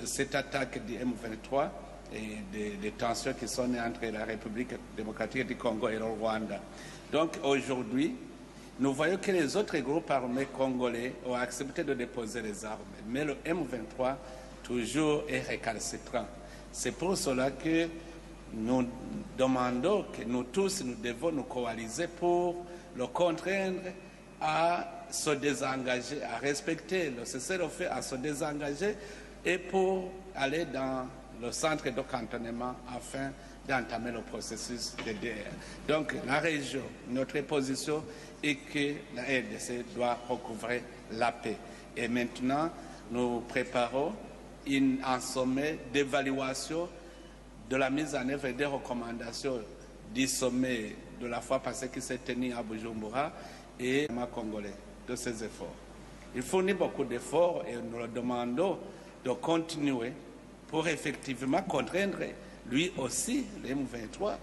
cette attaque du M23 et des tensions qui sont nées entre la République démocratique du Congo et le Rwanda. Donc aujourd'hui, nous voyons que les autres groupes armés congolais ont accepté de déposer les armes, mais le M23 toujours est récalcitrant. C'est pour cela que nous demandons que nous tous, nous devons nous coaliser pour le contraindre à se désengager, à respecter le cessez-le-feu, à se désengager et pour aller dans le centre de cantonnement afin d'entamer le processus de DR. Donc la région, notre position est que la RDC doit recouvrer la paix. Et maintenant, nous préparons un sommet d'évaluation de la mise en œuvre des recommandations du sommet de la fois passée qui s'est tenu à Bujumbura et au Congolais de ces efforts. Il fournit beaucoup d'efforts et nous le demandons de continuer pour effectivement contraindre lui aussi, le M23,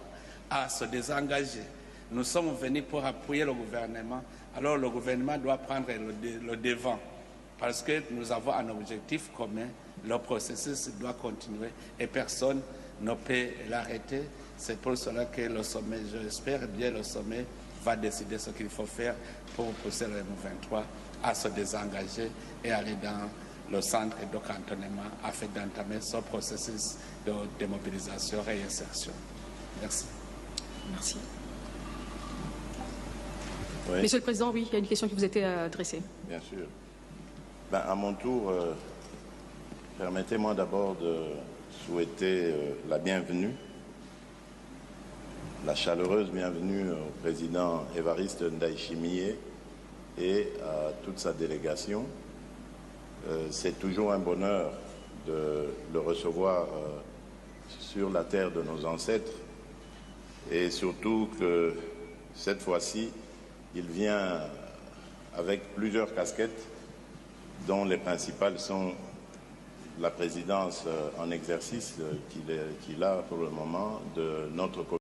à se désengager. Nous sommes venus pour appuyer le gouvernement, alors le gouvernement doit prendre le devant parce que nous avons un objectif commun, le processus doit continuer et personne ne peut l'arrêter. C'est pour cela que le sommet, j'espère bien le sommet, va décider ce qu'il faut faire pour pousser le M23 à se désengager et aller dans le centre de cantonnement afin d'entamer ce processus de démobilisation et réinsertion. Merci. Merci. Oui. Monsieur le Président, oui, il y a une question qui vous était adressée. Bien sûr. À mon tour, permettez-moi d'abord de souhaiter la bienvenue, la chaleureuse bienvenue au président Évariste Ndayishimiye et à toute sa délégation. C'est toujours un bonheur de le recevoir sur la terre de nos ancêtres et surtout que cette fois-ci, il vient avec plusieurs casquettes dont les principales sont la présidence en exercice qu'il a pour le moment de notre communauté.